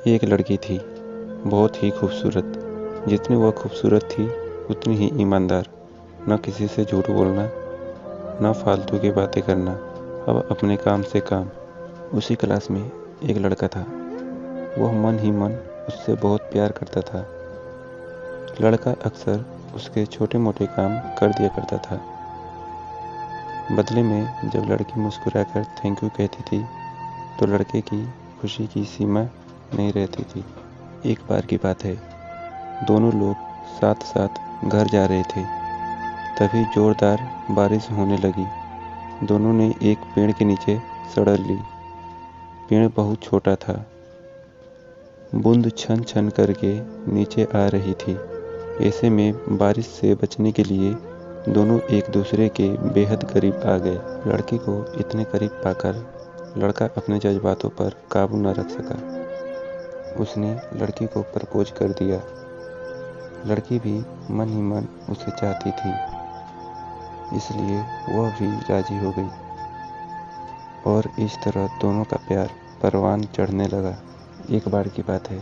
एक लड़की थी, बहुत ही खूबसूरत। जितनी वह खूबसूरत थी उतनी ही ईमानदार। न किसी से झूठ बोलना, न फालतू की बातें करना, अब अपने काम से काम। उसी क्लास में एक लड़का था। वह मन ही मन उससे बहुत प्यार करता था। लड़का अक्सर उसके छोटे मोटे काम कर दिया करता था। बदले में जब लड़की मुस्कुराकर थैंक यू कहती थी तो लड़के की खुशी की सीमा नहीं रहती थी। एक बार की बात है, दोनों लोग साथ साथ घर जा रहे थे। तभी जोरदार बारिश होने लगी। दोनों ने एक पेड़ के नीचे सड़क ली। पेड़ बहुत छोटा था। बूंद छन छन करके नीचे आ रही थी। ऐसे में बारिश से बचने के लिए दोनों एक दूसरे के बेहद करीब आ गए। लड़की को इतने करीब पाकर लड़का अपने जज्बातों पर काबू न रख सका। उसने लड़की को प्रपोज कर दिया। लड़की भी मन ही मन उसे चाहती थी, इसलिए वह भी राजी हो गई और इस तरह दोनों का प्यार परवान चढ़ने लगा। एक बार की बात है,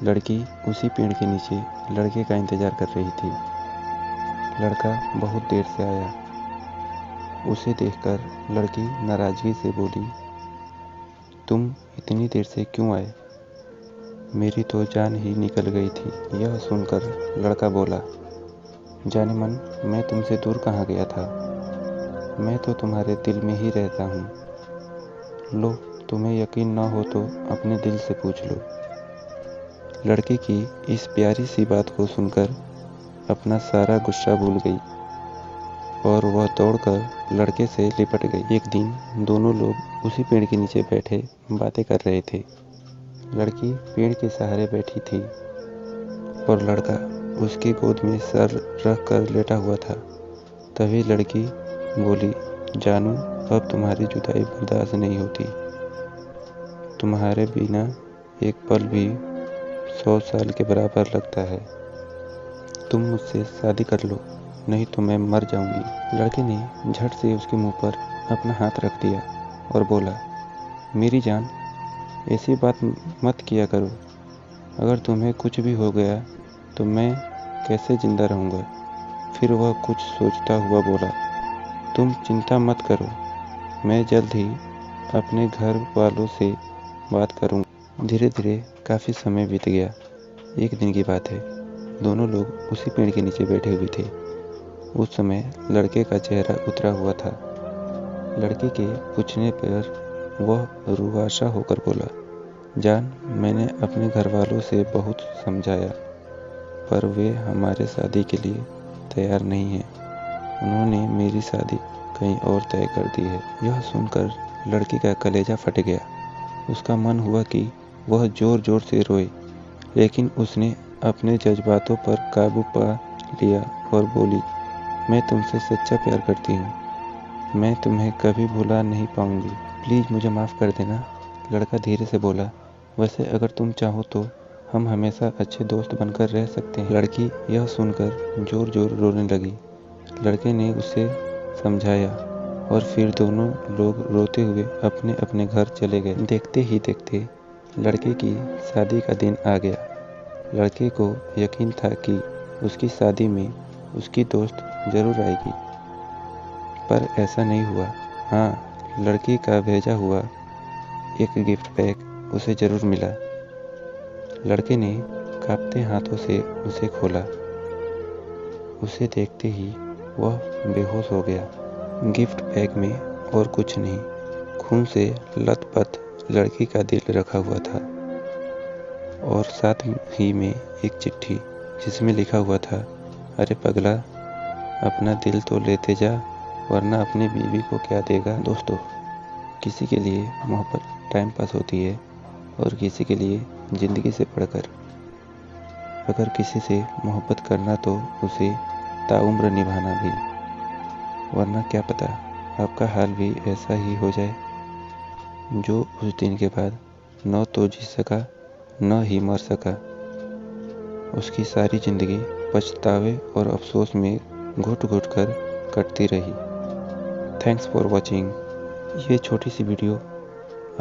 लड़की उसी पेड़ के नीचे लड़के का इंतजार कर रही थी। लड़का बहुत देर से आया। उसे देखकर लड़की नाराजगी से बोली, तुम इतनी देर से क्यों आए? मेरी तो जान ही निकल गई थी। यह सुनकर लड़का बोला, जाने मन, मैं तुमसे दूर कहाँ गया था। मैं तो तुम्हारे दिल में ही रहता हूँ। लो, तुम्हें यकीन न हो तो अपने दिल से पूछ लो। लड़के की इस प्यारी सी बात को सुनकर अपना सारा गुस्सा भूल गई और वह दौड़कर लड़के से लिपट गई। एक दिन दोनों लोग उसी पेड़ के नीचे बैठे बातें कर रहे थे। लड़की पेड़ के सहारे बैठी थी और लड़का उसकी गोद में सर रख कर लेटा हुआ था। तभी लड़की बोली, जानू, अब तुम्हारी जुदाई बर्दाश्त नहीं होती। तुम्हारे बिना एक पल भी 100 साल के बराबर लगता है। तुम मुझसे शादी कर लो, नहीं तो मैं मर जाऊंगी। लड़के ने झट से उसके मुंह पर अपना हाथ रख दिया और बोला, मेरी जान, ऐसी बात मत किया करो। अगर तुम्हें कुछ भी हो गया तो मैं कैसे जिंदा रहूँगा। फिर वह कुछ सोचता हुआ बोला, तुम चिंता मत करो, मैं जल्द ही अपने घर वालों से बात करूँगा। धीरे धीरे काफ़ी समय बीत गया। एक दिन की बात है, दोनों लोग उसी पेड़ के नीचे बैठे हुए थे। उस समय लड़के का चेहरा उतरा हुआ था। लड़के के पूछने पर वह रुआसा होकर बोला, जान, मैंने अपने घर वालों से बहुत समझाया, पर वे हमारे शादी के लिए तैयार नहीं हैं। उन्होंने मेरी शादी कहीं और तय कर दी है। यह सुनकर लड़की का कलेजा फट गया। उसका मन हुआ कि वह जोर जोर से रोए, लेकिन उसने अपने जज्बातों पर काबू पा लिया और बोली, मैं तुमसे सच्चा प्यार करती हूँ। मैं तुम्हें कभी भुला नहीं पाऊंगी। प्लीज़ मुझे माफ़ कर देना। लड़का धीरे से बोला, वैसे अगर तुम चाहो तो हम हमेशा अच्छे दोस्त बनकर रह सकते हैं। लड़की यह सुनकर जोर जोर रोने लगी। लड़के ने उसे समझाया और फिर दोनों लोग रोते हुए अपने अपने घर चले गए। देखते ही देखते लड़के की शादी का दिन आ गया। लड़के को यकीन था कि उसकी शादी में उसकी दोस्त जरूर आएगी, पर ऐसा नहीं हुआ। हाँ, लड़की का भेजा हुआ एक गिफ्ट पैक उसे जरूर मिला। लड़के ने कांपते हाथों से उसे खोला। उसे देखते ही वह बेहोश हो गया। गिफ्ट पैक में और कुछ नहीं, खून से लथपथ लड़की का दिल रखा हुआ था और साथ ही में एक चिट्ठी जिसमें लिखा हुआ था, अरे पगला, अपना दिल तो लेते जा, वरना अपनी बीवी को क्या देगा। दोस्तों, किसी के लिए मोहब्बत टाइम पास होती है और किसी के लिए ज़िंदगी से बढ़कर। अगर किसी से मोहब्बत करना तो उसे ताउम्र निभाना भी, वरना क्या पता आपका हाल भी ऐसा ही हो जाए जो उस दिन के बाद न तो जी सका न ही मर सका। उसकी सारी ज़िंदगी पछतावे और अफसोस में घुट घुट कर कटती रही। Thanks for watching. ये छोटी सी वीडियो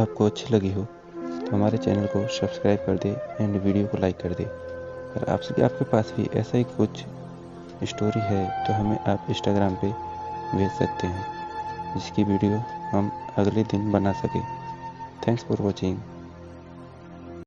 आपको अच्छी लगी हो तो हमारे चैनल को सब्सक्राइब कर दे एंड वीडियो को लाइक कर दे। अगर आपके पास भी ऐसा ही कुछ स्टोरी है तो हमें आप इंस्टाग्राम पे भेज सकते हैं, जिसकी वीडियो हम अगले दिन बना सकें। Thanks for watching.